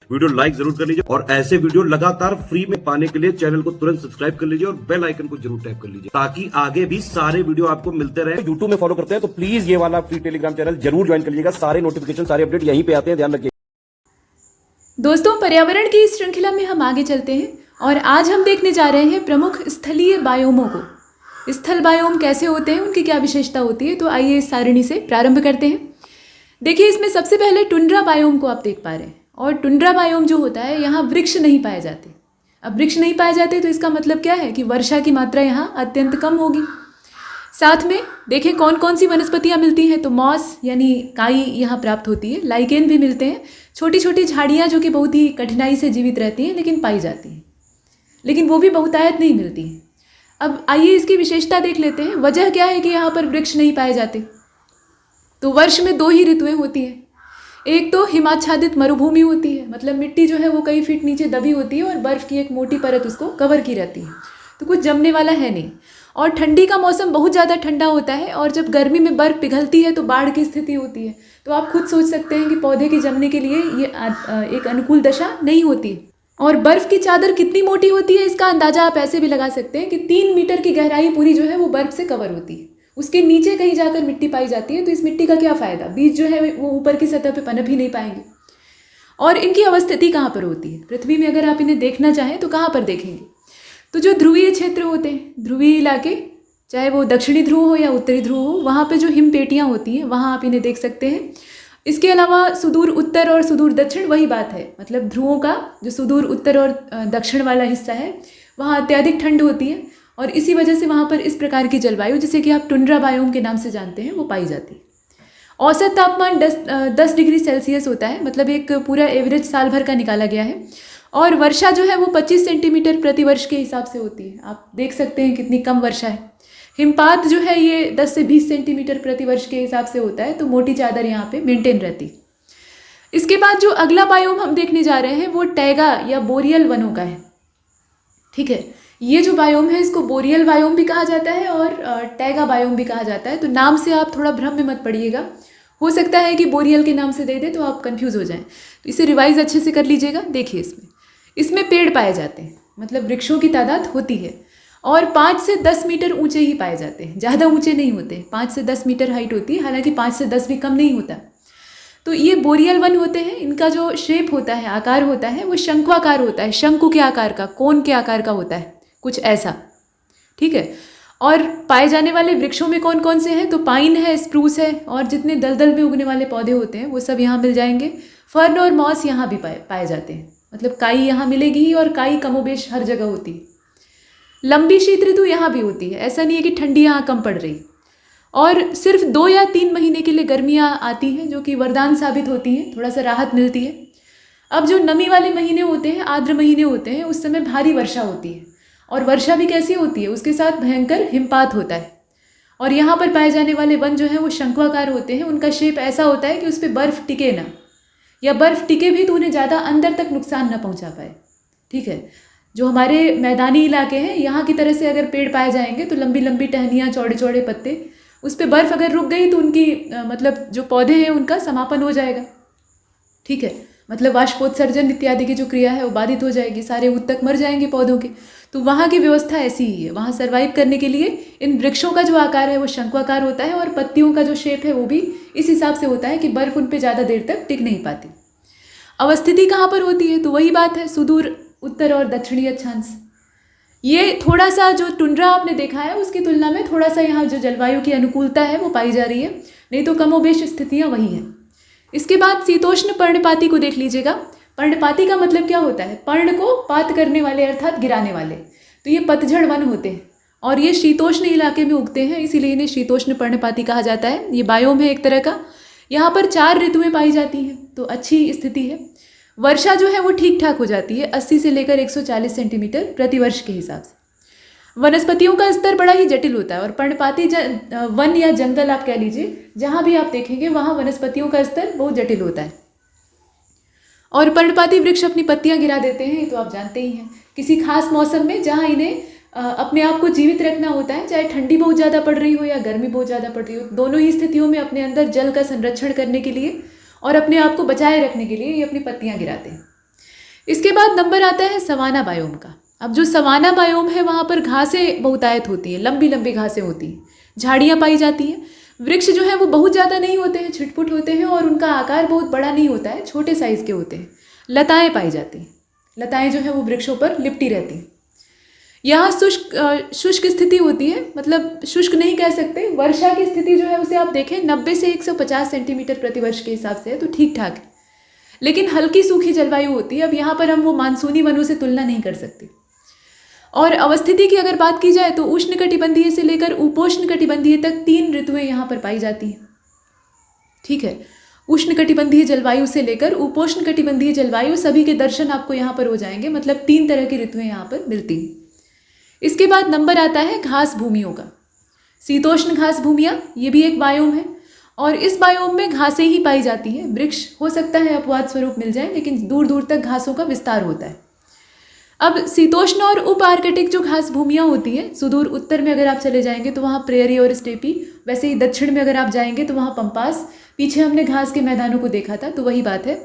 Video like जरूर कर लीजिए और ऐसे वीडियो लगातार फ्री में पाने के लिए चैनल को तुरंत सब्सक्राइब कर लीजिए और बेल आइकन को जरूर टैप कर लीजिए ताकि आगे भी सारे वीडियो आपको मिलते रहे। यूट्यूब में फॉलो करते हैं तो प्लीज ये वाला फ्री टेलीग्राम चैनल जरूर ज्वाइन कर लीजिएगा। सारे नोटिफिकेशन सारे अपडेट यहीं पे आते हैं, ध्यान रखिए। दोस्तों, पर्यावरण की इस श्रृंखला में हम आगे चलते हैं और आज हम देखने जा रहे हैं प्रमुख स्थलीय बायोमों को। स्थल बायोम कैसे होते हैं, उनकी क्या विशेषता होती है, तो आइए इस सारणी से प्रारंभ करते हैं। देखिए, इसमें सबसे पहले टुंड्रा बायोम को आप देख पा रहे हैं और टुंड्रा बायोम जो होता है, यहाँ वृक्ष नहीं पाए जाते। अब वृक्ष नहीं पाए जाते तो इसका मतलब क्या है कि वर्षा की मात्रा यहाँ अत्यंत कम होगी। साथ में देखें कौन कौन सी वनस्पतियाँ मिलती हैं, तो मॉस यानी काई यहाँ प्राप्त होती है, लाइकेन भी मिलते हैं, छोटी छोटी झाड़ियाँ जो कि बहुत ही कठिनाई से जीवित रहती हैं लेकिन पाई जाती हैं, लेकिन वो भी बहुतायत नहीं मिलती हैं। अब आइए इसकी विशेषता देख लेते हैं। वजह क्या है कि यहाँ पर वृक्ष नहीं पाए जाते, तो वर्ष में 2 ही ऋतुएं होती हैं। एक तो हिमाच्छादित मरुभूमि होती है, मतलब मिट्टी जो है वो कई फीट नीचे दबी होती है और बर्फ़ की एक मोटी परत उसको कवर की रहती है, तो कुछ जमने वाला है नहीं। और ठंडी का मौसम बहुत ज़्यादा ठंडा होता है और जब गर्मी में बर्फ़ पिघलती है तो बाढ़ की स्थिति होती है। तो आप खुद सोच सकते हैं कि पौधे के जमने के लिए ये एक अनुकूल दशा नहीं होती है। और बर्फ़ की चादर कितनी मोटी होती है, इसका अंदाज़ा आप ऐसे भी लगा सकते हैं कि 3 मीटर की गहराई पूरी जो है वो बर्फ़ से कवर होती है। उसके नीचे कहीं जाकर मिट्टी पाई जाती है, तो इस मिट्टी का क्या फ़ायदा, बीज जो है वो ऊपर की सतह पे पनप ही नहीं पाएंगे। और इनकी अवस्थिति कहाँ पर होती है, पृथ्वी में अगर आप इन्हें देखना चाहें तो कहाँ पर देखेंगे, तो जो ध्रुवीय क्षेत्र होते हैं, ध्रुवीय इलाके, चाहे वो दक्षिणी ध्रुव हो या उत्तरी ध्रुव हो, वहाँ पे जो हिमपेटियाँ होती हैं वहाँ आप इन्हें देख सकते हैं। इसके अलावा सुदूर उत्तर और सुदूर दक्षिण वही बात है, मतलब ध्रुवों का जो सुदूर उत्तर और दक्षिण वाला हिस्सा है वहाँ अत्यधिक ठंड होती है और इसी वजह से वहाँ पर इस प्रकार की जलवायु, जिसे कि आप टुंड्रा बायोम के नाम से जानते हैं, वो पाई जाती है। औसत तापमान 10 डिग्री सेल्सियस होता है, मतलब एक पूरा एवरेज साल भर का निकाला गया है। और वर्षा जो है वो 25 सेंटीमीटर प्रति वर्ष के हिसाब से होती है। आप देख सकते हैं कितनी कम वर्षा है। हिमपात जो है ये 10 से 20 सेंटीमीटर प्रति वर्ष के हिसाब से होता है, तो मोटी चादर यहाँ पे मेंटेन रहती। इसके बाद जो अगला बायोम हम देखने जा रहे हैं वो टैगा या बोरियल वनों का है। ठीक है, ये जो बायोम है इसको बोरियल बायोम भी कहा जाता है और टैगा बायोम भी कहा जाता है। तो नाम से आप थोड़ा भ्रम में मत पड़िएगा, हो सकता है कि बोरियल के नाम से दे दे तो आप कंफ्यूज हो जाएं, तो इसे रिवाइज अच्छे से कर लीजिएगा। देखिए, इसमें पेड़ पाए जाते हैं, मतलब वृक्षों की तादाद होती है और 5 से 10 मीटर ऊंचे ही पाए जाते हैं, ज़्यादा ऊंचे नहीं होते। 5 से 10 मीटर हाइट होती है, हालांकि 5 से 10 भी कम नहीं होता। तो ये बोरियल वन होते हैं। इनका जो शेप होता है, आकार होता है, वो शंक्वाकार होता है, शंकु के आकार का, कोन के आकार का होता है, कुछ ऐसा। ठीक है, और पाए जाने वाले वृक्षों में कौन कौन से हैं, तो पाइन है, स्प्रूस है और जितने दलदल में उगने वाले पौधे होते हैं वो सब यहाँ मिल जाएंगे। फर्न और मॉस यहाँ भी पाए जाते हैं, मतलब काई यहाँ मिलेगी ही, और काई कमोबेश हर जगह होती है। लंबी शीत ऋतु यहाँ भी होती है, ऐसा नहीं है कि ठंडी यहाँ कम पड़ रही। और सिर्फ 2 या 3 महीने के लिए गर्मियाँ आती हैं, जो कि वरदान साबित होती हैं, थोड़ा सा राहत मिलती है। अब जो नमी वाले महीने होते हैं, आर्द्र महीने होते हैं, उस समय भारी वर्षा होती है। और वर्षा भी कैसी होती है, उसके साथ भयंकर हिमपात होता है। और यहाँ पर पाए जाने वाले वन जो हैं वो शंक्वाकार होते हैं। उनका शेप ऐसा होता है कि उस पर बर्फ़ टिके ना, या बर्फ़ टिके भी तो उन्हें ज़्यादा अंदर तक नुकसान ना पहुँचा पाए। ठीक है, जो हमारे मैदानी इलाके हैं यहाँ की तरह से अगर पेड़ पाए जाएंगे तो लंबी लंबी टहनियाँ, चौड़े चौड़े पत्ते, उस पर बर्फ़ अगर रुक गई तो उनकी मतलब जो पौधे हैं उनका समापन हो जाएगा। ठीक है, मतलब वाष्पोत्सर्जन इत्यादि की जो क्रिया है वो बाधित हो जाएगी, सारे ऊतक मर जाएंगे पौधों के। तो वहाँ की व्यवस्था ऐसी ही है। वहाँ सर्वाइव करने के लिए इन वृक्षों का जो आकार है वो शंक्वाकार होता है और पत्तियों का जो शेप है वो भी इस हिसाब से होता है कि बर्फ़ उन पर ज़्यादा देर तक टिक नहीं पाती। अवस्थिति कहाँ पर होती है, तो वही बात है, सुदूर उत्तर और दक्षिणी अक्षांश। ये थोड़ा सा जो टुंड्रा आपने देखा है उसकी तुलना में थोड़ा सा यहाँ जो जलवायु की अनुकूलता है वो पाई जा रही है, नहीं तो कमोबेश स्थितियाँ वही हैं। इसके बाद शीतोष्ण पर्णपाती को देख लीजिएगा। पर्णपाती का मतलब क्या होता है, पर्ण को पात करने वाले अर्थात गिराने वाले। तो ये पतझड़ वन होते हैं और ये शीतोष्ण इलाके में उगते हैं, इसीलिए इन्हें शीतोष्ण पर्णपाती कहा जाता है। ये बायोम है एक तरह का। यहाँ पर 4 ऋतुएं पाई जाती हैं, तो अच्छी स्थिति है। वर्षा जो है वो ठीक ठाक हो जाती है, 80 से लेकर 140 सेंटीमीटर प्रति वर्ष के हिसाब से। वनस्पतियों का स्तर बड़ा ही जटिल होता है और पर्णपाती वन या जंगल आप कह लीजिए, जहाँ भी आप देखेंगे वहाँ वनस्पतियों का स्तर बहुत जटिल होता है। और पर्णपाती वृक्ष अपनी पत्तियाँ गिरा देते हैं, ये तो आप जानते ही हैं, किसी खास मौसम में जहाँ इन्हें अपने आप को जीवित रखना होता है, चाहे ठंडी बहुत ज़्यादा पड़ रही हो या गर्मी बहुत ज़्यादा पड़ रही हो। दोनों ही स्थितियों में अपने अंदर जल का संरक्षण करने के लिए और अपने आप को बचाए रखने के लिए ये अपनी पत्तियाँ गिराते हैं। इसके बाद नंबर आता है सवाना बायोम का। अब जो सवाना बायोम है वहाँ पर घासें बहुतायत होती हैं, लंबी लंबी घासें होती हैं, झाड़ियाँ पाई जाती हैं। वृक्ष जो है वो बहुत ज़्यादा नहीं होते हैं, छिटपुट होते हैं और उनका आकार बहुत बड़ा नहीं होता है, छोटे साइज़ के होते हैं। लताएँ पाई जाती हैं, लताएँ जो है वो वृक्षों पर लिपटी रहती हैं। यहाँ शुष्क स्थिति होती है, मतलब शुष्क नहीं कह सकते, वर्षा की स्थिति जो है उसे आप देखें 90 से 150 सेंटीमीटर प्रति वर्ष के हिसाब से है, तो ठीक ठाक है। लेकिन हल्की सूखी जलवायु होती है। अब यहाँ पर हम वो मानसूनी वनों से तुलना नहीं कर सकते। और अवस्थिति की अगर बात की जाए तो उष्णकटिबंधीय से लेकर उपोष्णकटिबंधीय तक 3 ऋतुएं यहाँ पर पाई जाती हैं। ठीक है, उष्णकटिबंधीय जलवायु से लेकर उपोष्णकटिबंधीय जलवायु सभी के दर्शन आपको यहाँ पर हो जाएंगे, मतलब 3 तरह की ऋतुएं यहाँ पर मिलती हैं। इसके बाद नंबर आता है घास भूमियों का। शीतोष्ण घास भूमियाँ, ये भी एक बायोम है और इस बायोम में घासें ही पाई जाती हैं। वृक्ष हो सकता है अपवाद स्वरूप मिल जाए, लेकिन दूर दूर तक घासों का विस्तार होता है। अब शीतोष्ण और उप आर्कटिक जो घास भूमियाँ होती हैं, सुदूर उत्तर में अगर आप चले जाएंगे तो वहाँ प्रेयरी और स्टेपी, वैसे ही दक्षिण में अगर आप जाएंगे तो वहाँ पंपास, पीछे हमने घास के मैदानों को देखा था, तो वही बात है।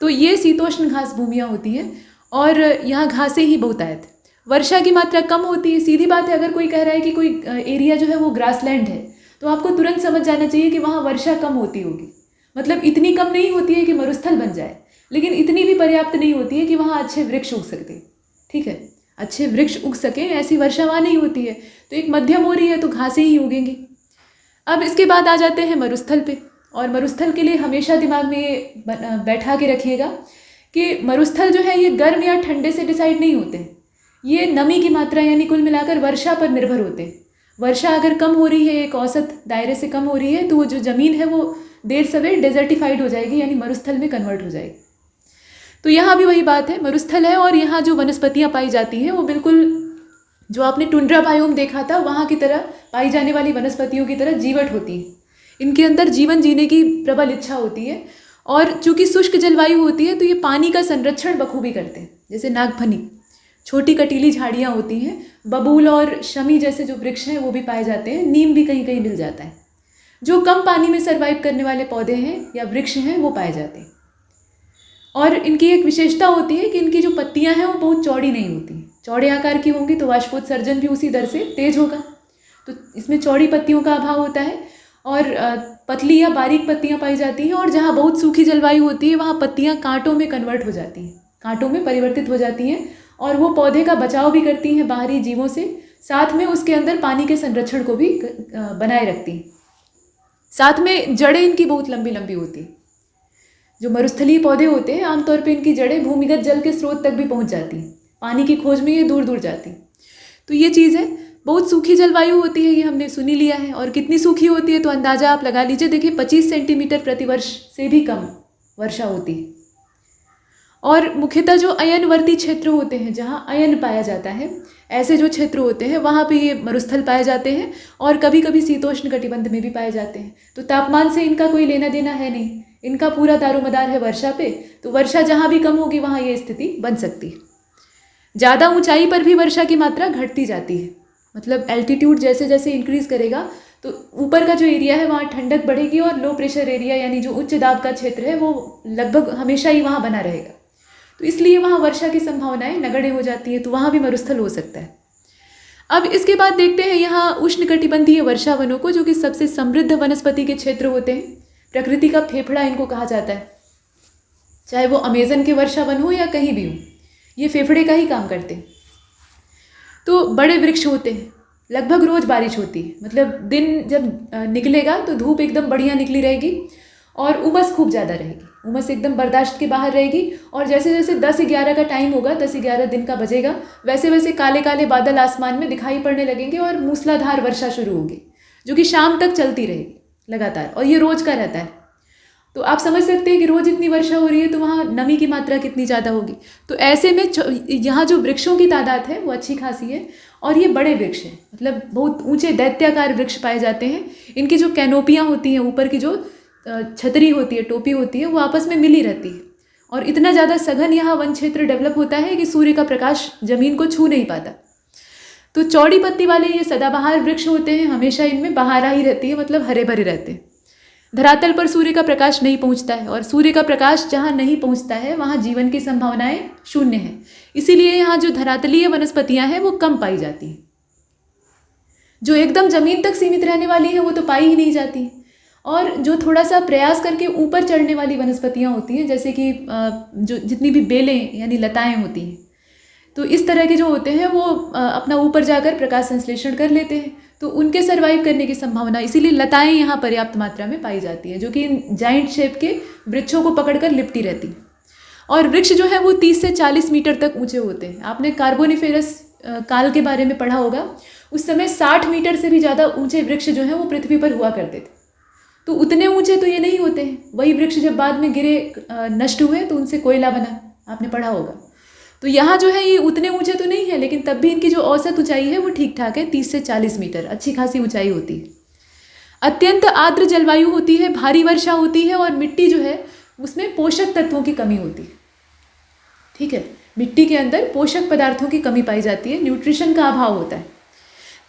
तो ये शीतोष्ण घास भूमियाँ होती हैं और यहाँ घासें ही बहुतायत। वर्षा की मात्रा कम होती है, सीधी बात है। अगर कोई कह रहा है कि कोई एरिया जो है वो ग्रासलैंड है, तो आपको तुरंत समझ जाना चाहिए कि वहाँ वर्षा कम होती होगी। मतलब इतनी कम नहीं होती है कि मरुस्थल बन जाए, लेकिन इतनी भी पर्याप्त नहीं होती है कि वहाँ अच्छे वृक्ष उग सकते। ठीक है, अच्छे वृक्ष उग सकें ऐसी वर्षा वहाँ नहीं होती है, तो एक मध्यम हो रही है तो घासें ही उगेंगी। अब इसके बाद आ जाते हैं मरुस्थल पे, और मरुस्थल के लिए हमेशा दिमाग में ये बैठा के रखिएगा कि मरुस्थल जो है ये गर्म या ठंडे से डिसाइड नहीं होते हैं, ये नमी की मात्रा यानी कुल मिलाकर वर्षा पर निर्भर होते हैं। वर्षा अगर कम हो रही है, एक औसत दायरे से कम हो रही है, तो वो जो ज़मीन है वो देर सवेर डेजर्टिफाइड हो जाएगी, यानी मरुस्थल में कन्वर्ट हो जाएगी। तो यहाँ भी वही बात है, मरुस्थल है और यहाँ जो वनस्पतियाँ पाई जाती हैं वो बिल्कुल जो आपने टुंड्रा बायोम देखा था वहाँ की तरह पाई जाने वाली वनस्पतियों की तरह जीवट होती है। इनके अंदर जीवन जीने की प्रबल इच्छा होती है और चूँकि शुष्क जलवायु होती है तो ये पानी का संरक्षण बखूबी करते हैं। जैसे नागफनी, छोटी कटीली झाड़ियाँ होती हैं, बबूल और शमी जैसे जो वृक्ष हैं वो भी पाए जाते हैं, नीम भी कहीं कहीं मिल जाता है। जो कम पानी में सर्वाइव करने वाले पौधे हैं या वृक्ष हैं वो पाए जाते हैं। और इनकी एक विशेषता होती है कि इनकी जो पत्तियां हैं वो बहुत चौड़ी नहीं होती। चौड़े आकार की होंगी तो वाष्पोत्सर्जन भी उसी दर से तेज होगा, तो इसमें चौड़ी पत्तियों का अभाव होता है और पतली या बारीक पत्तियां पाई जाती हैं। और जहाँ बहुत सूखी जलवायु होती है वहाँ पत्तियां कांटों में कन्वर्ट हो जाती हैं, कांटों में परिवर्तित हो जाती हैं और वो पौधे का बचाव भी करती हैं बाहरी जीवों से, साथ में उसके अंदर पानी के संरक्षण को भी बनाए रखती हैं। साथ में जड़ें इनकी बहुत लंबी लंबी होती हैं। जो मरुस्थलीय पौधे होते हैं आमतौर पे इनकी जड़ें भूमिगत जल के स्रोत तक भी पहुंच जाती हैं, पानी की खोज में ये दूर दूर जाती हैं। तो ये चीज़ है। बहुत सूखी जलवायु होती है, ये हमने सुन ही लिया है। और कितनी सूखी होती है तो अंदाज़ा आप लगा लीजिए। देखिए 25 सेंटीमीटर प्रति वर्ष से भी कम वर्षा होती है। और मुख्यतः जो अयनवर्ती क्षेत्र होते हैं, जहाँ अयन पाया जाता है, ऐसे जो क्षेत्र होते हैं वहाँ पे ये मरुस्थल पाए जाते हैं और कभी कभी शीतोष्ण कटिबंध में भी पाए जाते हैं। तो तापमान से इनका कोई लेना देना है नहीं, इनका पूरा दारोमदार है वर्षा पे। तो वर्षा जहाँ भी कम होगी वहाँ ये स्थिति बन सकती है। ज़्यादा ऊंचाई पर भी वर्षा की मात्रा घटती जाती है, मतलब एल्टीट्यूड जैसे जैसे इंक्रीज़ करेगा तो ऊपर का जो एरिया है वहाँ ठंडक बढ़ेगी और लो प्रेशर एरिया यानी जो उच्च दाब का क्षेत्र है वो लगभग हमेशा ही वहाँ बना रहेगा। तो इसलिए वहाँ वर्षा की संभावनाएं नगण्य हो जाती है, तो वहाँ भी मरुस्थल हो सकता है। अब इसके बाद देखते हैं यहाँ उष्णकटिबंधीय वर्षा वनों को, जो कि सबसे समृद्ध वनस्पति के क्षेत्र होते हैं। प्रकृति का फेफड़ा इनको कहा जाता है, चाहे वो अमेजन के वर्षा वन हो या कहीं भी हो, ये फेफड़े का ही काम करते हैं। तो बड़े वृक्ष होते हैं, लगभग रोज़ बारिश होती है, मतलब दिन जब निकलेगा तो धूप एकदम बढ़िया निकली रहेगी और उमस खूब ज़्यादा रहेगी, उमस एकदम बर्दाश्त के बाहर रहेगी। और जैसे जैसे 10-11 का टाइम होगा, 10-11 दिन का बजेगा, वैसे वैसे काले काले बादल आसमान में दिखाई पड़ने लगेंगे और मूसलाधार वर्षा शुरू होगी, जो कि शाम तक चलती रहेगी लगातार, और ये रोज़ का रहता है। तो आप समझ सकते हैं कि रोज़ इतनी वर्षा हो रही है तो वहाँ नमी की मात्रा कितनी ज़्यादा होगी। तो ऐसे में यहाँ जो वृक्षों की तादाद है वो अच्छी खासी है और ये बड़े वृक्ष हैं, मतलब बहुत ऊंचे दैत्याकार वृक्ष पाए जाते हैं। इनकी जो कैनोपियाँ होती हैं, ऊपर की जो छतरी होती है, टोपी होती है, वो आपस में मिली रहती है और इतना ज़्यादा सघन यहाँ वन क्षेत्र डेवलप होता है कि सूर्य का प्रकाश जमीन को छू नहीं पाता। तो चौड़ी पत्ती वाले ये सदाबहार वृक्ष होते हैं, हमेशा इनमें बहारा ही रहती है, मतलब हरे भरे रहते हैं। धरातल पर सूर्य का प्रकाश नहीं पहुंचता है और सूर्य का प्रकाश जहाँ नहीं पहुंचता है वहाँ जीवन की संभावनाएं शून्य हैं। इसीलिए यहाँ जो धरातलीय वनस्पतियाँ हैं वो कम पाई जाती हैं। जो एकदम ज़मीन तक सीमित रहने वाली है वो तो पाई ही नहीं जाती। और जो थोड़ा सा प्रयास करके ऊपर चढ़ने वाली वनस्पतियाँ होती हैं, जैसे कि जो जितनी भी बेलें यानी लताएँ होती हैं, तो इस तरह के जो होते हैं वो अपना ऊपर जाकर प्रकाश संश्लेषण कर लेते हैं, तो उनके सर्वाइव करने की संभावना, इसीलिए लताएं यहाँ पर्याप्त मात्रा में पाई जाती है, जो कि इन जाइंट शेप के वृक्षों को पकड़कर लिपटी रहती हैं। और वृक्ष जो है वो 30 से 40 मीटर तक ऊंचे होते हैं। आपने कार्बोनिफेरस काल के बारे में पढ़ा होगा, उस समय 60 मीटर से भी ज़्यादा ऊंचे वृक्ष जो हैं वो पृथ्वी पर हुआ करते थे। तो उतने ऊंचे तो ये नहीं होते हैं। वही वृक्ष जब बाद में गिरे, नष्ट हुए, तो उनसे कोयला बना, आपने पढ़ा होगा। तो यहाँ जो है ये उतने ऊंचे तो नहीं है, लेकिन तब भी इनकी जो औसत ऊंचाई है वो ठीक ठाक है, 30 से 40 मीटर, अच्छी खासी ऊंचाई होती है। अत्यंत आर्द्र जलवायु होती है, भारी वर्षा होती है और मिट्टी जो है उसमें पोषक तत्वों की कमी होती है। ठीक है, मिट्टी के अंदर पोषक पदार्थों की कमी पाई जाती है, न्यूट्रिशन का अभाव होता है।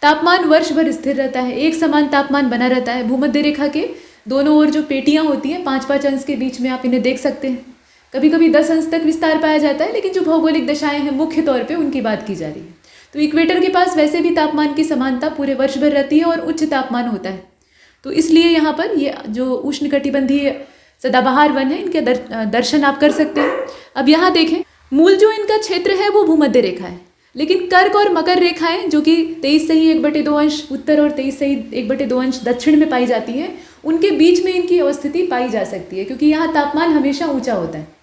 तापमान वर्ष भर स्थिर रहता है, एक समान तापमान बना रहता है। भूमध्य रेखा के दोनों ओर जो पेटियाँ होती हैं 5-5 अंश के बीच में आप इन्हें देख सकते हैं। कभी कभी 10 अंश तक विस्तार पाया जाता है, लेकिन जो भौगोलिक दशाएं हैं मुख्य तौर पे उनकी बात की जा रही है। तो इक्वेटर के पास वैसे भी तापमान की समानता पूरे वर्ष भर रहती है और उच्च तापमान होता है। तो इसलिए यहाँ पर ये जो उष्णकटिबंधीय सदाबहार वन है, इनके दर्शन आप कर सकते हैं। अब यहाँ देखें, मूल जो इनका क्षेत्र है वो भूमध्य रेखा है, लेकिन कर्क और मकर रेखाएं जो कि 23 सही 1/2 अंश उत्तर और 23 सही 1/2 अंश दक्षिण में पाई जाती हैं, उनके बीच में इनकी अवस्थिति पाई जा सकती है, क्योंकि यहाँ तापमान हमेशा ऊंचा होता है।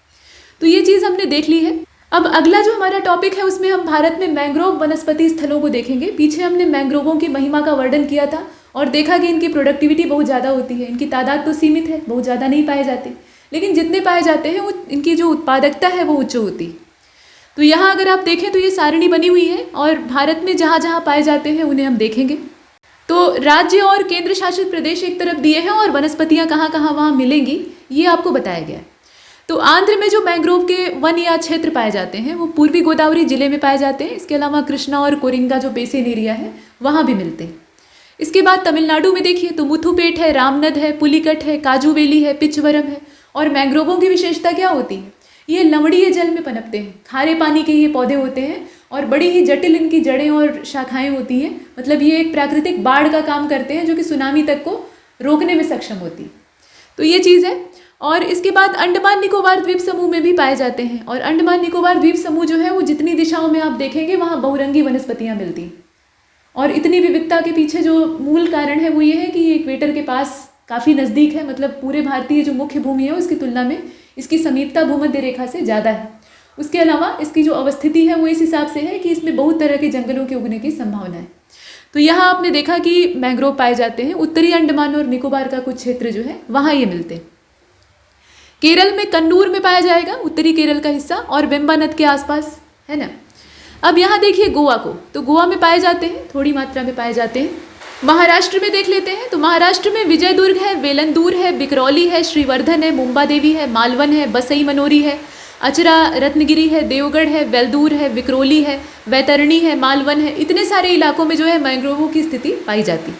तो ये चीज़ हमने देख ली है। अब अगला जो हमारा टॉपिक है उसमें हम भारत में मैंग्रोव वनस्पति स्थलों को देखेंगे। पीछे हमने मैंग्रोवों की महिमा का वर्णन किया था और देखा कि इनकी प्रोडक्टिविटी बहुत ज़्यादा होती है। इनकी तादाद तो सीमित है, बहुत ज़्यादा नहीं पाए जाते, लेकिन जितने पाए जाते हैं इनकी जो उत्पादकता है वो उच्च होती है। तो यहाँ अगर आप देखें तो ये सारणी बनी हुई है और भारत में जहाँ जहाँ पाए जाते हैं उन्हें हम देखेंगे। तो राज्य और केंद्र शासित प्रदेश एक तरफ दिए हैं और वनस्पतियाँ कहाँ कहाँ वहाँ मिलेंगी ये आपको बताया गया है। तो आंध्र में जो मैंग्रोव के वन या क्षेत्र पाए जाते हैं वो पूर्वी गोदावरी जिले में पाए जाते हैं। इसके अलावा कृष्णा और कोरिंगा जो बेसिन एरिया है वहाँ भी मिलते हैं। इसके बाद तमिलनाडु में देखिए तो मुथुपेट है, रामनद है, पुलिकट है, काजूवेली है, पिचवरम है। और मैंग्रोवों की विशेषता क्या होती है? ये लवणीय जल में पनपते हैं, खारे पानी के ये पौधे होते हैं और बड़ी ही जटिल इनकी जड़ें और शाखाएं होती हैं। मतलब ये एक प्राकृतिक बाढ़ का काम करते हैं जो कि सुनामी तक को रोकने में सक्षम होती है। तो ये चीज़ है। और इसके बाद अंडमान निकोबार द्वीप समूह में भी पाए जाते हैं। और अंडमान निकोबार द्वीप समूह जो है वो जितनी दिशाओं में आप देखेंगे वहाँ बहुरंगी वनस्पतियाँ मिलती हैं। और इतनी विविधता के पीछे जो मूल कारण है वो ये है कि ये इक्वेटर के पास काफ़ी नज़दीक है। मतलब पूरे भारतीय जो मुख्य भूमि है उसकी तुलना में इसकी समीपता भूमध्य रेखा से ज़्यादा है। उसके अलावा इसकी जो अवस्थिति है वो इस हिसाब से है कि इसमें बहुत तरह के जंगलों के उगने की संभावना है। तो यहाँ आपने देखा कि मैंग्रोव पाए जाते हैं। उत्तरी अंडमान और निकोबार का कुछ क्षेत्र जो है वहाँ ये मिलते हैं। केरल में कन्नूर में पाया जाएगा, उत्तरी केरल का हिस्सा, और बेम्बा नद के आसपास, है ना। अब यहाँ देखिए गोवा को, तो गोवा में पाए जाते हैं, थोड़ी मात्रा में पाए जाते हैं। महाराष्ट्र में देख लेते हैं तो महाराष्ट्र में विजयदुर्ग है, वेलंदूर है, बिकरौली है, श्रीवर्धन है, मुंबा देवी है, मालवन है, बसई मनोरी है, अचरा रत्नगिरी है, देवगढ़ है, वेलदूर है, विकरोली है, वैतरणी है, मालवन है। इतने सारे इलाकों में जो है मैंग्रोवों की स्थिति पाई जाती है।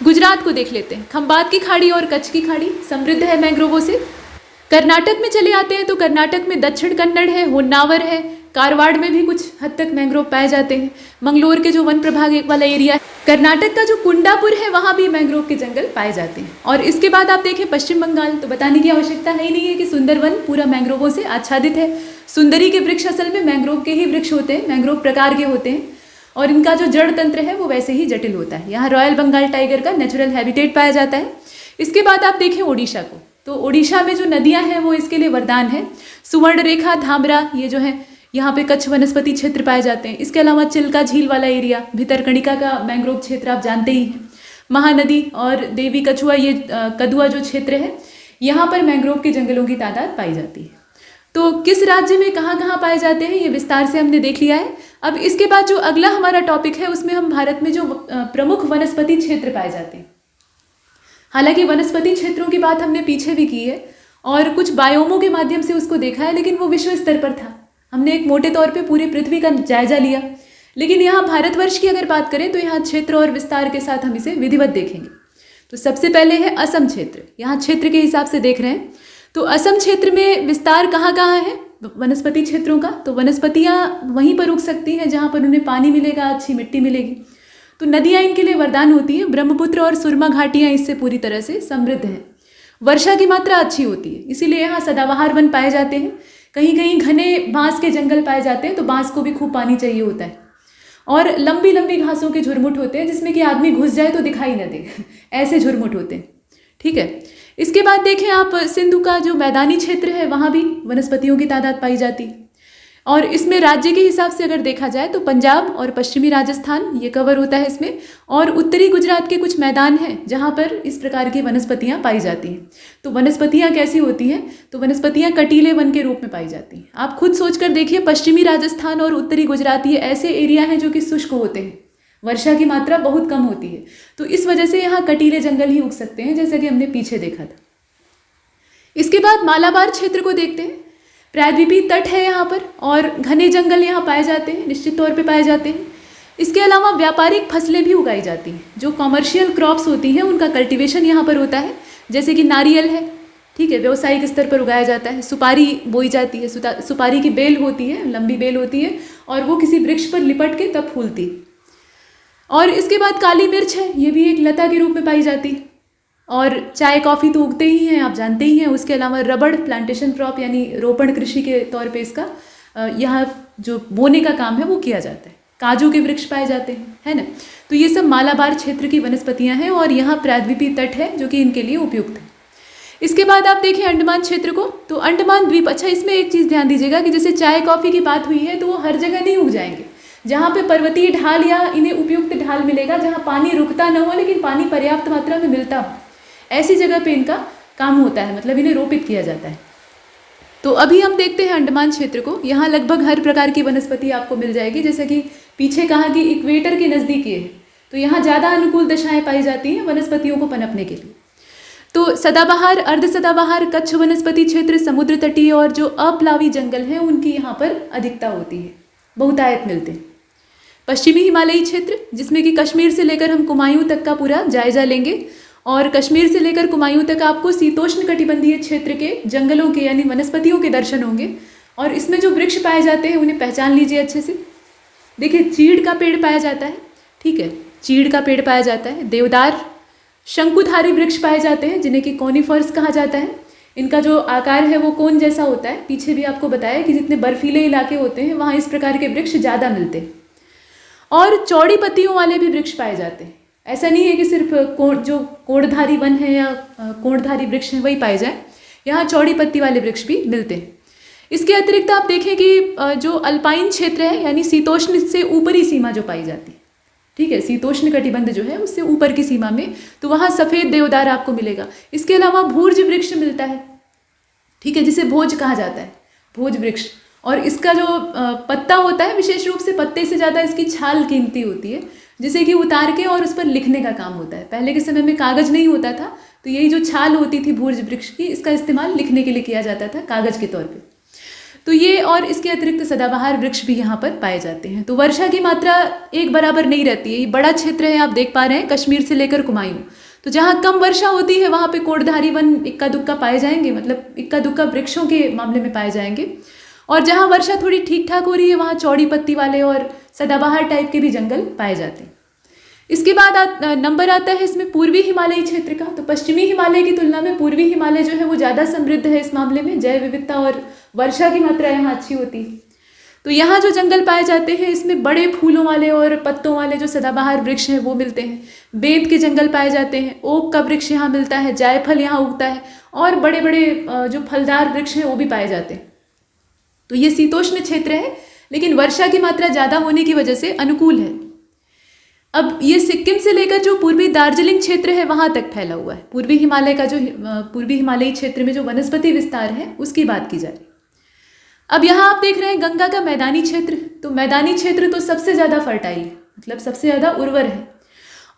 गुजरात को देख लेते हैं, खंबात की खाड़ी और कच्छ की खाड़ी समृद्ध है मैंग्रोवों से। कर्नाटक में चले आते हैं तो कर्नाटक में दक्षिण कन्नड़ है, होन्नावर है, कारवाड़ में भी कुछ हद तक मैंग्रोव पाए जाते हैं। मंगलोर के जो वन प्रभाग वाला एरिया है, कर्नाटक का जो कुंडापुर है वहाँ भी मैंग्रोव के जंगल पाए जाते हैं। और इसके बाद आप देखें पश्चिम बंगाल, तो बताने की आवश्यकता है ही नहीं है कि सुंदरवन पूरा मैंग्रोवों से आच्छादित है। सुंदरी के वृक्ष असल में मैंग्रोव के ही वृक्ष होते हैं, मैंग्रोव प्रकार के होते हैं, और इनका जो जड़ तंत्र है वो वैसे ही जटिल होता है। यहाँ रॉयल बंगाल टाइगर का नेचुरल हैबिटेट पाया जाता है। इसके बाद आप देखें ओडिशा को, तो ओडिशा में जो नदियाँ हैं वो इसके लिए वरदान है। सुवर्ण रेखा, धामरा, ये जो है यहाँ पे कच्छ वनस्पति क्षेत्र पाए जाते हैं। इसके अलावा चिल्का झील वाला एरिया, भितरकणिका का मैंग्रोव क्षेत्र आप जानते ही हैं। महानदी और देवी कछुआ, ये कदुआ जो क्षेत्र है, यहाँ पर मैंग्रोव के जंगलों की तादाद पाई जाती है। तो किस राज्य में कहाँ कहाँ पाए जाते हैं ये विस्तार से हमने देख लिया है। अब इसके बाद जो अगला हमारा टॉपिक है उसमें हम भारत में जो प्रमुख वनस्पति क्षेत्र पाए जाते हैं। हालांकि वनस्पति क्षेत्रों की बात हमने पीछे भी की है और कुछ बायोमों के माध्यम से उसको देखा है, लेकिन वो विश्व स्तर पर था। हमने एक मोटे तौर पे पूरी पृथ्वी का जायजा लिया, लेकिन यहाँ भारतवर्ष की अगर बात करें तो यहाँ क्षेत्र और विस्तार के साथ हम इसे विधिवत देखेंगे। तो सबसे पहले है असम क्षेत्र। यहाँ क्षेत्र के हिसाब से देख रहे हैं तो असम क्षेत्र में विस्तार कहाँ कहाँ है वनस्पति क्षेत्रों का, तो वनस्पतियाँ वहीं पर उग सकती हैं जहाँ पर उन्हें पानी मिलेगा, अच्छी मिट्टी मिलेगी। तो नदियाँ इनके लिए वरदान होती हैं। ब्रह्मपुत्र और सुरमा घाटियाँ इससे पूरी तरह से समृद्ध हैं। वर्षा की मात्रा अच्छी होती है, इसीलिए यहाँ सदाबहार वन पाए जाते हैं। कहीं कहीं घने बांस के जंगल पाए जाते हैं, तो बांस को भी खूब पानी चाहिए होता है। और लंबी लंबी घासों के झुरमुट होते हैं जिसमें कि आदमी घुस जाए तो दिखाई न दे, ऐसे झुरमुट होते हैं। ठीक है, इसके बाद देखें आप सिंधु का जो मैदानी क्षेत्र है वहाँ भी वनस्पतियों की तादाद पाई जाती है। और इसमें राज्य के हिसाब से अगर देखा जाए तो पंजाब और पश्चिमी राजस्थान ये कवर होता है इसमें, और उत्तरी गुजरात के कुछ मैदान हैं जहाँ पर इस प्रकार की वनस्पतियाँ पाई जाती हैं। तो वनस्पतियाँ कैसी होती हैं, तो वनस्पतियाँ कटीले वन के रूप में पाई जाती हैं। आप खुद सोच कर देखिए, पश्चिमी राजस्थान और उत्तरी गुजरात ये ऐसे एरिया हैं जो कि शुष्क होते हैं, वर्षा की मात्रा बहुत कम होती है। तो इस वजह से यहाँ कटीले जंगल ही उग सकते हैं, जैसा कि हमने पीछे देखा था। इसके बाद मालाबार क्षेत्र को देखते हैं। प्रायद्वीपीय तट है यहाँ पर और घने जंगल यहाँ पाए जाते हैं, निश्चित तौर पे पाए जाते हैं। इसके अलावा व्यापारिक फसलें भी उगाई जाती हैं, जो कॉमर्शियल क्रॉप्स होती हैं उनका कल्टीवेशन यहाँ पर होता है। जैसे कि नारियल है, ठीक है, व्यावसायिक स्तर पर उगाया जाता है। सुपारी बोई जाती है, सुपारी की बेल होती है, लंबी बेल होती है और वो किसी वृक्ष पर लिपट के तब फूलती है। और इसके बाद काली मिर्च है, ये भी एक लता के रूप में पाई जाती है। और चाय कॉफ़ी तो उगते ही हैं, आप जानते ही हैं। उसके अलावा रबड़ प्लांटेशन क्रॉप यानी रोपण कृषि के तौर पे इसका यहाँ जो बोने का काम है वो किया जाता है। काजू के वृक्ष पाए जाते हैं, है ना। तो ये सब मालाबार क्षेत्र की वनस्पतियाँ हैं और यहाँ प्रायद्वीपीय तट है जो कि इनके लिए उपयुक्त है। इसके बाद आप देखें अंडमान क्षेत्र को, तो अंडमान द्वीप, अच्छा इसमें एक चीज़ ध्यान दीजिएगा कि जैसे चाय कॉफ़ी की बात हुई है तो वो हर जगह नहीं उग जाएंगे। जहाँ पे पर्वतीय ढाल या इन्हें उपयुक्त ढाल मिलेगा, जहाँ पानी रुकता न हो लेकिन पानी पर्याप्त मात्रा में मिलता हो, ऐसी जगह पे इनका काम होता है, मतलब इन्हें रोपित किया जाता है। तो अभी हम देखते हैं अंडमान क्षेत्र को। यहाँ लगभग हर प्रकार की वनस्पति आपको मिल जाएगी, जैसे कि पीछे कहा कि इक्वेटर के नज़दीक ये है, तो यहाँ ज़्यादा अनुकूल दशाएं पाई जाती हैं वनस्पतियों को पनपने के लिए। तो सदाबहार, अर्ध सदाबहार, कच्छ वनस्पति क्षेत्र, समुद्र तटीय और जो अप्लावी जंगल हैं उनकी यहाँ पर अधिकता होती है, बहुतायत मिलते हैं। पश्चिमी हिमालयी क्षेत्र, जिसमें कि कश्मीर से लेकर हम कुमायूं तक का पूरा जायजा लेंगे, और कश्मीर से लेकर कुमायूं तक आपको शीतोष्ण कटिबंधीय क्षेत्र के जंगलों के यानी वनस्पतियों के दर्शन होंगे। और इसमें जो वृक्ष पाए जाते हैं उन्हें पहचान लीजिए अच्छे से। देखिए, चीड़ का पेड़ पाया जाता है, ठीक है, चीड़ का पेड़ पाया जाता है। देवदार, शंकुधारी वृक्ष पाए जाते हैं जिन्हें कि कोनिफर्स कहा जाता है। इनका जो आकार है वो कोन जैसा होता है। पीछे भी आपको बताया कि जितने बर्फीले इलाके होते हैं वहाँ इस प्रकार के वृक्ष ज़्यादा मिलते हैं। और चौड़ी पत्तियों वाले भी वृक्ष पाए जाते हैं। ऐसा नहीं है कि सिर्फ जो कोणधारी वन है या कोणधारी वृक्ष हैं वही पाए जाए, यहाँ चौड़ी पत्ती वाले वृक्ष भी मिलते हैं। इसके अतिरिक्त आप देखें कि जो अल्पाइन क्षेत्र है यानी शीतोष्ण से ऊपरी सीमा जो पाई जाती है, ठीक है, शीतोष्ण कटिबंध जो है उससे ऊपर की सीमा में, तो वहाँ सफ़ेद देवदार आपको मिलेगा। इसके अलावा भूर्ज वृक्ष मिलता है, ठीक है, जिसे भोज कहा जाता है, भोज वृक्ष। और इसका जो पत्ता होता है, विशेष रूप से पत्ते से ज़्यादा इसकी छाल कीमती होती है, जिसे कि उतार के और उस पर लिखने का काम होता है। पहले के समय में कागज़ नहीं होता था, तो यही जो छाल होती थी भूर्ज वृक्ष की, इसका इस्तेमाल लिखने के लिए किया जाता था कागज़ के तौर पे। तो ये, और इसके अतिरिक्त सदाबहार वृक्ष भी यहाँ पर पाए जाते हैं। तो वर्षा की मात्रा एक बराबर नहीं रहती है। ये बड़ा क्षेत्र है, आप देख पा रहे हैं, कश्मीर से लेकर कुमायूं। तो जहाँ कम वर्षा होती है वहाँ पे कोणधारी वन इक्का दुक्का पाए जाएंगे, मतलब इक्का दुक्का वृक्षों के मामले में पाए जाएंगे। और जहाँ वर्षा थोड़ी ठीक ठाक हो रही है वहाँ चौड़ी पत्ती वाले और सदाबहार टाइप के भी जंगल पाए जाते हैं। इसके बाद नंबर आता है इसमें पूर्वी हिमालयी क्षेत्र का। तो पश्चिमी हिमालय की तुलना में पूर्वी हिमालय जो है वो ज़्यादा समृद्ध है इस मामले में, जैव विविधता और वर्षा की मात्रा यहाँ अच्छी होती है। तो यहाँ जो जंगल पाए जाते हैं इसमें बड़े फूलों वाले और पत्तों वाले जो सदाबहार वृक्ष हैं वो मिलते हैं। बेंत के जंगल पाए जाते हैं, ओक का वृक्ष यहाँ मिलता है, जायफल यहाँ उगता है, और बड़े बड़े जो फलदार वृक्ष हैं वो भी पाए जाते हैं। तो ये शीतोष्ण क्षेत्र है, लेकिन वर्षा की मात्रा ज़्यादा होने की वजह से अनुकूल है। अब ये सिक्किम से लेकर जो पूर्वी दार्जिलिंग क्षेत्र है वहाँ तक फैला हुआ है। पूर्वी हिमालय का जो पूर्वी हिमालयी क्षेत्र में जो वनस्पति विस्तार है उसकी बात की जा रही है। अब यहाँ आप देख रहे हैं गंगा का मैदानी क्षेत्र। तो मैदानी क्षेत्र तो सबसे ज़्यादा फर्टाइल है, मतलब सबसे ज़्यादा उर्वर है।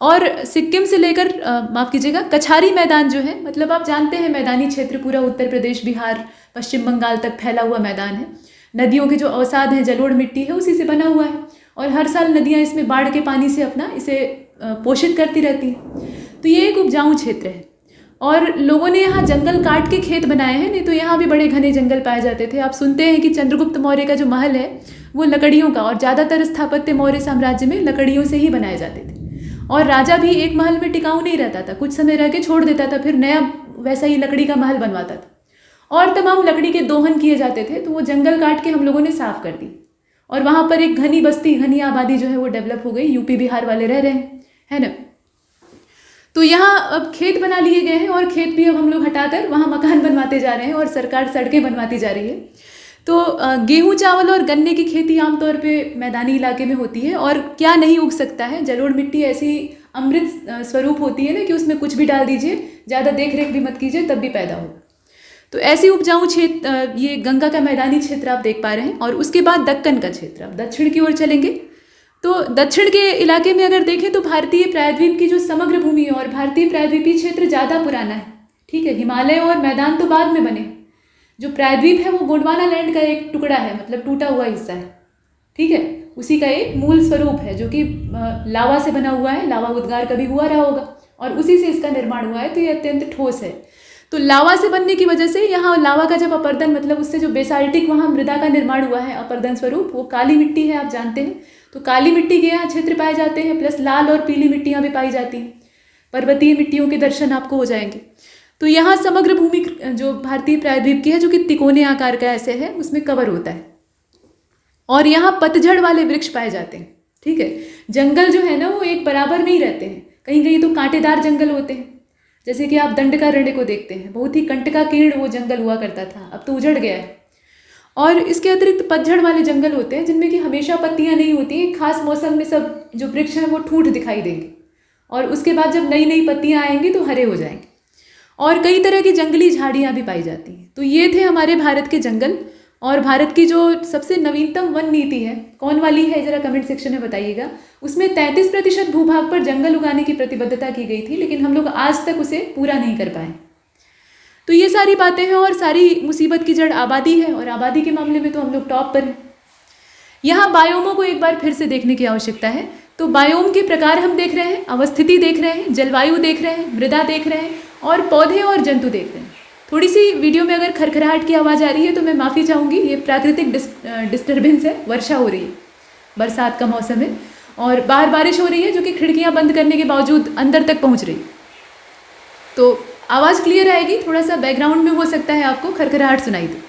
और सिक्किम से लेकर माफ़ कीजिएगा, कछारी मैदान जो है, मतलब आप जानते हैं मैदानी क्षेत्र पूरा उत्तर प्रदेश, बिहार, पश्चिम बंगाल तक फैला हुआ मैदान है। नदियों के जो अवसाद हैं, जलोढ़ मिट्टी है, उसी से बना हुआ है। और हर साल नदियाँ इसमें बाढ़ के पानी से अपना इसे पोषित करती रहती हैं। तो ये एक उपजाऊ क्षेत्र है और लोगों ने यहाँ जंगल काट के खेत बनाए हैं, नहीं तो यहाँ भी बड़े घने जंगल पाए जाते थे। आप सुनते हैं कि चंद्रगुप्त मौर्य का जो महल है वो लकड़ियों का, और ज़्यादातर स्थापत्य मौर्य साम्राज्य में लकड़ियों से ही बनाए जाते थे। और राजा भी एक महल में टिकाऊ नहीं रहता था, कुछ समय रह के छोड़ देता था, फिर नया वैसा ही लकड़ी का महल बनवाता था। और तमाम लकड़ी के दोहन किए जाते थे, तो वो जंगल काट के हम लोगों ने साफ कर दी और वहाँ पर एक घनी बस्ती, घनी आबादी जो है वो डेवलप हो गई। यूपी बिहार वाले रह रहे हैं, है ना। तो यहाँ अब खेत बना लिए गए हैं और खेत भी अब हम लोग हटाकर वहाँ मकान बनवाते जा रहे हैं और सरकार सड़कें बनवाती जा रही है। तो गेहूँ, चावल और गन्ने की खेती आमतौर पे मैदानी इलाके में होती है। और क्या नहीं उग सकता है, जलोढ़ मिट्टी ऐसी अमृत स्वरूप होती है ना कि उसमें कुछ भी डाल दीजिए, ज़्यादा देख रेख भी मत कीजिए, तब भी पैदा होगा। तो ऐसी उपजाऊ क्षेत्र, ये गंगा का मैदानी क्षेत्र आप देख पा रहे हैं। और उसके बाद दक्कन का क्षेत्र, आप दक्षिण की ओर चलेंगे तो दक्षिण के इलाके में अगर देखें तो भारतीय प्रायद्वीप की जो समग्र भूमि है और भारतीय प्रायद्वीपीय क्षेत्र ज़्यादा पुराना है, ठीक है। हिमालय और मैदान तो बाद में बने। जो प्रायद्वीप है वो गोंडवाना लैंड का एक टुकड़ा है, मतलब टूटा हुआ हिस्सा है, ठीक है। उसी का एक मूल स्वरूप है जो कि लावा से बना हुआ है, लावा उद्गार कभी हुआ रहा होगा और उसी से इसका निर्माण हुआ है। तो ये अत्यंत ठोस है। तो लावा से बनने की वजह से यहाँ लावा का जब अपर्दन, मतलब उससे जो बेसाल्टिक वहाँ मृदा का निर्माण हुआ है अपर्दन स्वरूप, वो काली मिट्टी है, आप जानते हैं। तो काली मिट्टी के यहाँ क्षेत्र पाए जाते हैं, प्लस लाल और पीली मिट्टियाँ भी पाई जाती हैं। पर्वतीय मिट्टियों के दर्शन आपको हो जाएंगे। तो यहाँ समग्र भूमि जो भारतीय प्रायद्वीप की है, जो कि तिकोने आकार का ऐसे है, उसमें कवर होता है। और यहाँ पतझड़ वाले वृक्ष पाए जाते हैं, ठीक है। जंगल जो है ना वो एक बराबर नहीं रहते हैं, कहीं कहीं तो कांटेदार जंगल होते हैं, जैसे कि आप दंडकारण्य को देखते हैं, बहुत ही कंटकाकीर्ण वो जंगल हुआ करता था, अब तो उजड़ गया है। और इसके अतिरिक्त पतझड़ वाले जंगल होते हैं जिनमें कि हमेशा पत्तियां नहीं होती हैं, खास मौसम में सब जो वृक्ष हैं वो ठूंठ दिखाई देंगे और उसके बाद जब नई नई पत्तियां आएंगी तो हरे हो जाएंगे। और कई तरह की जंगली झाड़ियां भी पाई जाती हैं। तो ये थे हमारे भारत के जंगल। और भारत की जो सबसे नवीनतम वन नीति है, कौन वाली है ज़रा कमेंट सेक्शन में बताइएगा। उसमें 33% भूभाग पर जंगल उगाने की प्रतिबद्धता की गई थी, लेकिन हम लोग आज तक उसे पूरा नहीं कर पाए। तो ये सारी बातें हैं और सारी मुसीबत की जड़ आबादी है, और आबादी के मामले में तो हम लोग टॉप पर हैं। यहाँ बायोमों को एक बार फिर से देखने की आवश्यकता है। तो बायोम के प्रकार हम देख रहे हैं, अवस्थिति देख रहे हैं, जलवायु देख रहे हैं, मृदा देख रहे हैं और पौधे और जंतु देख रहे हैं। थोड़ी सी वीडियो में अगर खरखराहट की आवाज़ आ रही है तो मैं माफ़ी चाहूँगी, ये प्राकृतिक डिस्टर्बेंस है, वर्षा हो रही है, बरसात का मौसम है और बाहर बारिश हो रही है जो कि खिड़कियाँ बंद करने के बावजूद अंदर तक पहुँच रही है। तो आवाज़ क्लियर आएगी, थोड़ा सा बैकग्राउंड में हो सकता है आपको खरखराहट सुनाई दे।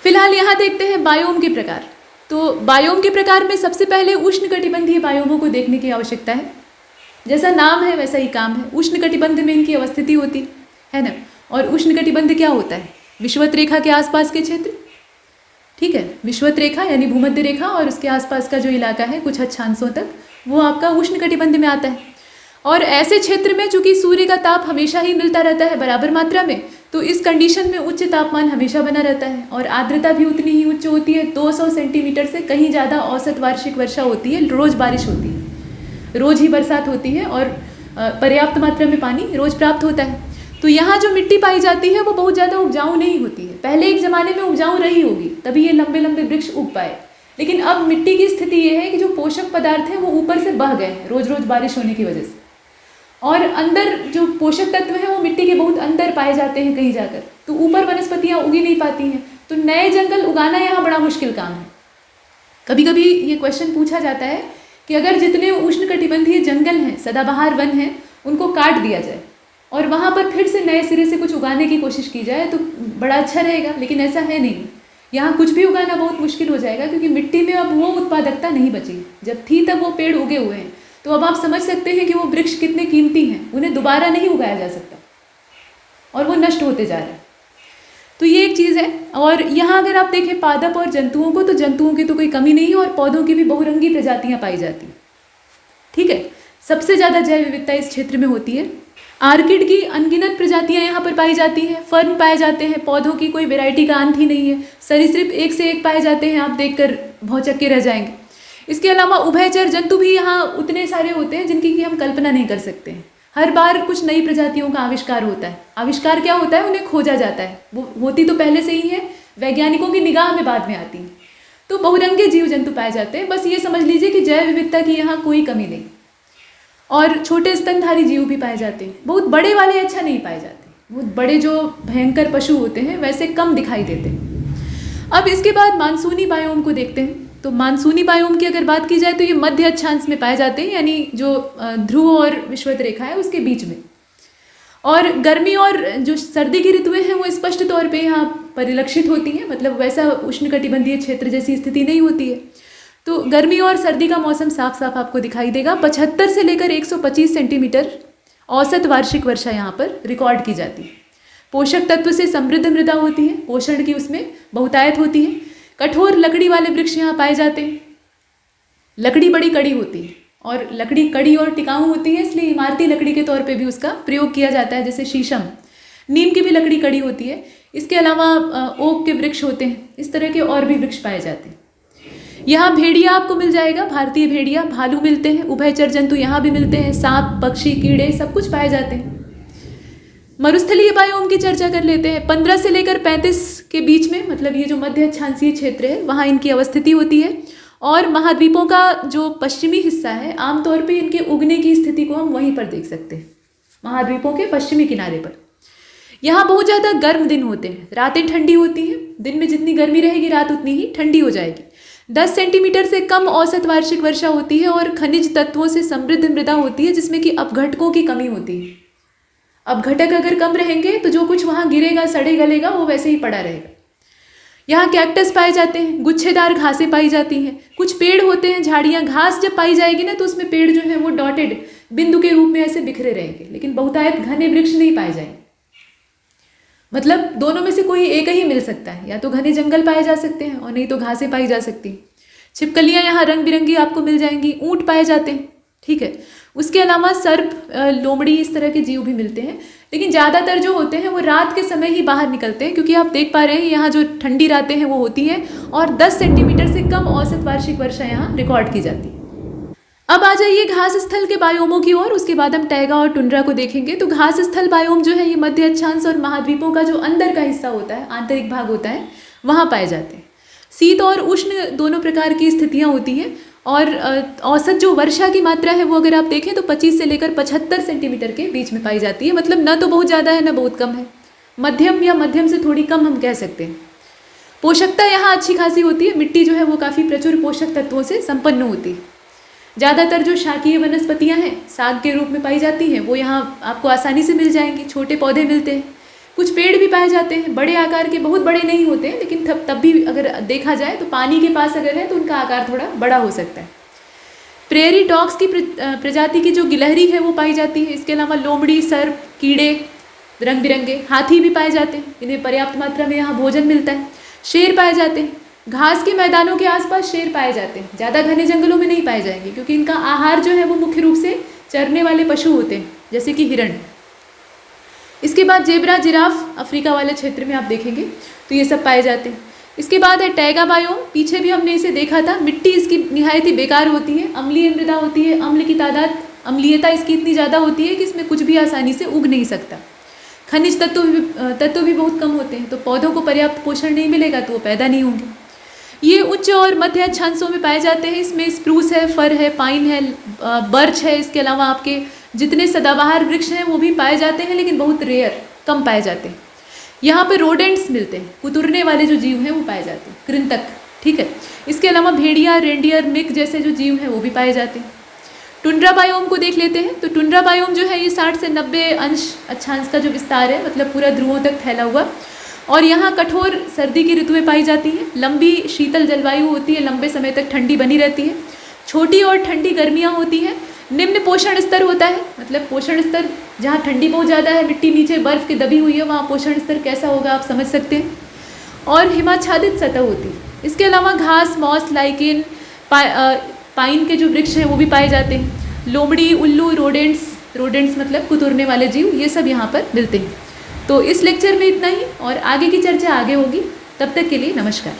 फिलहाल यहाँ देखते हैं बायोम के प्रकार। तो बायोम के प्रकार में सबसे पहले उष्णकटिबंधीय बायोमों को देखने की आवश्यकता है। जैसा नाम है वैसा ही काम है, उष्णकटिबंध में इनकी अवस्थिति होती है ना। और उष्णकटिबंध क्या होता है? विषुवत रेखा के आसपास के क्षेत्र, ठीक है। विषुवत रेखा यानी भूमध्य रेखा और उसके आसपास का जो इलाका है कुछ अक्षांशों तक, वो आपका उष्णकटिबंध में आता है। और ऐसे क्षेत्र में चूंकि सूर्य का ताप हमेशा ही मिलता रहता है बराबर मात्रा में, तो इस कंडीशन में उच्च तापमान हमेशा बना रहता है और आर्द्रता भी उतनी ही उच्च होती है। 200 सेंटीमीटर से कहीं ज़्यादा औसत वार्षिक वर्षा होती है, रोज़ बारिश होती है, रोज़ ही बरसात होती है और पर्याप्त मात्रा में पानी रोज़ प्राप्त होता है। तो यहाँ जो मिट्टी पाई जाती है वो बहुत ज़्यादा उपजाऊ नहीं होती है। पहले एक ज़माने में उपजाऊ रही होगी, तभी ये लंबे लंबे वृक्ष उग पाए। लेकिन अब मिट्टी की स्थिति ये है कि जो पोषक पदार्थ हैं वो ऊपर से बह गए हैं रोज़ रोज़ बारिश होने की वजह से, और अंदर जो पोषक तत्व हैं वो मिट्टी के बहुत अंदर पाए जाते हैं कहीं जाकर, तो ऊपर वनस्पतियाँ उगी नहीं पाती हैं। तो नए जंगल उगाना यहाँ बड़ा मुश्किल काम है। कभी कभी ये क्वेश्चन पूछा जाता है कि अगर जितने उष्णकटिबंधीय जंगल हैं, सदाबहार वन हैं, उनको काट दिया जाए और वहाँ पर फिर से नए सिरे से कुछ उगाने की कोशिश की जाए तो बड़ा अच्छा रहेगा, लेकिन ऐसा है नहीं। यहाँ कुछ भी उगाना बहुत मुश्किल हो जाएगा क्योंकि मिट्टी में अब वो उत्पादकता नहीं बची, जब थी तब वो पेड़ उगे हुए हैं। तो अब आप समझ सकते हैं कि वो वृक्ष कितने कीमती हैं, उन्हें दोबारा नहीं उगाया जा सकता और वो नष्ट होते जा रहे हैं। तो ये एक चीज़ है। और यहाँ अगर आप देखें पादप और जंतुओं को, तो जंतुओं की तो कोई कमी नहीं है और पौधों की भी बहुरंगी प्रजातियाँ पाई जाती हैं, ठीक है। सबसे ज़्यादा जैव विविधता इस क्षेत्र में होती है। आर्किड की अनगिनत प्रजातियाँ यहाँ पर पाई जाती हैं, फर्न पाए जाते हैं, पौधों की कोई वैरायटी का अंत ही नहीं है, सरीसृप एक से एक पाए जाते हैं, आप देखकर भौचक्के के रह जाएंगे। इसके अलावा उभयचर जंतु भी यहाँ उतने सारे होते हैं जिनकी कि हम कल्पना नहीं कर सकते हैं। हर बार कुछ नई प्रजातियों का आविष्कार होता है। आविष्कार क्या होता है? उन्हें खोजा जाता है, वो होती तो पहले से ही है, वैज्ञानिकों की निगाह में बाद में आती है। तो बहुरंगे जीव जंतु पाए जाते हैं। बस ये समझ लीजिए कि जैव विविधता की यहाँ कोई कमी नहीं। और छोटे स्तनधारी जीव भी पाए जाते हैं, बहुत बड़े वाले अच्छा नहीं पाए जाते, बहुत बड़े जो भयंकर पशु होते हैं वैसे कम दिखाई देते हैं। अब इसके बाद मानसूनी बायोम को देखते हैं। तो मानसूनी बायोम की अगर बात की जाए तो ये मध्य अक्षांश में पाए जाते हैं, यानी जो ध्रुव और विषुवत रेखा है उसके बीच में। और गर्मी और जो सर्दी की ऋतुएं हैं वो स्पष्ट तौर पे यहाँ परिलक्षित होती हैं, मतलब वैसा उष्णकटिबंधीय क्षेत्र जैसी स्थिति नहीं होती है। तो गर्मी और सर्दी का मौसम साफ साफ आपको दिखाई देगा। 75 से लेकर 125 सेंटीमीटर औसत वार्षिक वर्षा यहाँ पर रिकॉर्ड की जाती है। पोषक तत्व से समृद्ध मृदा होती है, पोषण की उसमें बहुतायत होती है। कठोर लकड़ी वाले वृक्ष यहाँ पाए जाते हैं। लकड़ी बड़ी कड़ी होती है और लकड़ी कड़ी और टिकाऊ होती है, इसलिए इमारती लकड़ी के तौर पे भी उसका प्रयोग किया जाता है, जैसे शीशम। नीम की भी लकड़ी कड़ी होती है। इसके अलावा ओक के वृक्ष होते हैं, इस तरह के और भी वृक्ष पाए जाते हैं। यहाँ भेड़िया आपको मिल जाएगा, भारतीय भेड़िया, भालू मिलते हैं, उभयचर जंतु यहाँ भी मिलते हैं, सांप, पक्षी, कीड़े सब कुछ पाए जाते हैं। मरुस्थलीय बायोम की चर्चा कर लेते हैं। 15 से लेकर 35 के बीच में, मतलब ये जो मध्य अक्षांशीय क्षेत्र है वहाँ इनकी अवस्थिति होती है। और महाद्वीपों का जो पश्चिमी हिस्सा है, आमतौर पे इनके उगने की स्थिति को हम वहीं पर देख सकते हैं, महाद्वीपों के पश्चिमी किनारे पर। यहाँ बहुत ज़्यादा गर्म दिन होते हैं, रातें ठंडी होती हैं, दिन में जितनी गर्मी रहेगी रात उतनी ही ठंडी हो जाएगी। 10 सेंटीमीटर से कम औसत वार्षिक वर्षा होती है और खनिज तत्वों से समृद्ध मृदा होती है, जिसमें कि अपघटकों की कमी होती है। अपघटक अगर कम रहेंगे तो जो कुछ वहाँ गिरेगा, सड़े गलेगा, वो वैसे ही पड़ा रहेगा। यहाँ कैक्टस पाए जाते हैं, गुच्छेदार घासें पाई जाती हैं, कुछ पेड़ होते हैं, झाड़ियाँ। घास जब पाई जाएगी ना तो उसमें पेड़ जो है वो डॉटेड बिंदु के रूप में ऐसे बिखरे रहेंगे, लेकिन बहुतायत घने वृक्ष नहीं पाए जाएंगे। मतलब दोनों में से कोई एक ही मिल सकता है, या तो घने जंगल पाए जा सकते हैं और नहीं तो घासें पाई जा सकती हैं। छिपकलियाँ यहाँ रंग बिरंगी आपको मिल जाएंगी, ऊँट पाए जाते हैं, ठीक है। उसके अलावा सर्प, लोमड़ी, इस तरह के जीव भी मिलते हैं, लेकिन ज़्यादातर जो होते हैं वो रात के समय ही बाहर निकलते हैं, क्योंकि आप देख पा रहे हैं यहाँ जो ठंडी रातें हैं वो होती हैं और 10 सेंटीमीटर से कम औसत वार्षिक वर्षा यहाँ रिकॉर्ड की जाती है। अब आ जाइए घास स्थल के बायोमों की ओर, उसके बाद हम टैगा और टुंड्रा को देखेंगे। तो घास स्थल बायोम जो है ये मध्य अक्षांश और महाद्वीपों का जो अंदर का हिस्सा होता है, आंतरिक भाग होता है, वहाँ पाए जाते हैं। शीत और उष्ण दोनों प्रकार की स्थितियाँ होती हैं और औसत जो वर्षा की मात्रा है वो अगर आप देखें तो 25 से लेकर 75 सेंटीमीटर के बीच में पाई जाती है। मतलब न तो बहुत ज़्यादा है न बहुत कम है, मध्यम या मध्यम से थोड़ी कम हम कह सकते हैं। पोषकता यहाँ अच्छी खासी होती है, मिट्टी जो है वो काफ़ी प्रचुर पोषक तत्वों से संपन्न होती है। ज़्यादातर जो शाकीय वनस्पतियाँ हैं साग के रूप में पाई जाती हैं वो यहाँ आपको आसानी से मिल जाएंगी। छोटे पौधे मिलते हैं, कुछ पेड़ भी पाए जाते हैं, बड़े आकार के, बहुत बड़े नहीं होते हैं, लेकिन तब भी अगर देखा जाए तो पानी के पास अगर है तो उनका आकार थोड़ा बड़ा हो सकता है। प्रेरी डॉग्स की प्रजाति की जो गिलहरी है वो पाई जाती है। इसके अलावा लोमड़ी, सर्प, कीड़े रंग बिरंगे, हाथी भी पाए जाते हैं, इन्हें पर्याप्त मात्रा में यहाँ भोजन मिलता है। शेर पाए जाते हैं, घास के मैदानों के आसपास शेर पाए जाते हैं, ज़्यादा घने जंगलों में नहीं पाए जाएंगे, क्योंकि इनका आहार जो है वो मुख्य रूप से चरने वाले पशु होते हैं, जैसे कि हिरण। इसके बाद जेब्रा, जिराफ अफ्रीका वाले क्षेत्र में आप देखेंगे तो ये सब पाए जाते हैं। इसके बाद है टैगा बायोम। पीछे भी हमने इसे देखा था। मिट्टी इसकी निहायत ही बेकार होती है, अम्लीय मृदा होती है, अम्ल की तादाद, अम्लीयता इसकी इतनी ज़्यादा होती है कि इसमें कुछ भी आसानी से उग नहीं सकता। खनिज तत्व भी बहुत कम होते हैं, तो पौधों को पर्याप्त पोषण नहीं मिलेगा तो वो पैदा नहीं होंगे। ये उच्च और मध्य अक्षांशों में पाए जाते हैं। इसमें स्प्रूस है, फर है, पाइन है, बर्च है। इसके अलावा आपके जितने सदाबहार वृक्ष हैं वो भी पाए जाते हैं, लेकिन बहुत रेयर, कम पाए जाते हैं। यहाँ पे रोडेंट्स मिलते हैं, कुतुरने वाले जो जीव हैं वो पाए जाते हैं, कृंतक, ठीक है। इसके अलावा भेड़िया, रेंडियर, मिक जैसे जो जीव हैं वो भी पाए जाते हैं। टुंड्रा बायोम को देख लेते हैं। तो टुंड्रा बायोम जो है ये 60 से 90 अंश अक्षांश का जो विस्तार है, मतलब पूरा ध्रुवों तक फैला हुआ, और यहाँ कठोर सर्दी की ऋतुएं पाई जाती हैं। लंबी शीतल जलवायु होती है, लंबे समय तक ठंडी बनी रहती है। छोटी और ठंडी गर्मियाँ होती हैं। निम्न पोषण स्तर होता है, मतलब पोषण स्तर, जहाँ ठंडी बहुत ज़्यादा है, मिट्टी नीचे बर्फ़ की दबी हुई है, वहाँ पोषण स्तर कैसा होगा आप समझ सकते हैं। और हिमाच्छादित सतह होती है। इसके अलावा घास, मॉस, लाइकेन, पाइन के जो वृक्ष हैं वो भी पाए जाते हैं। लोमड़ी, उल्लू, रोडेंट्स मतलब कुतुरने वाले जीव, ये सब यहाँ पर मिलते हैं। तो इस लेक्चर में इतना ही, और आगे की चर्चा आगे होगी। तब तक के लिए नमस्कार।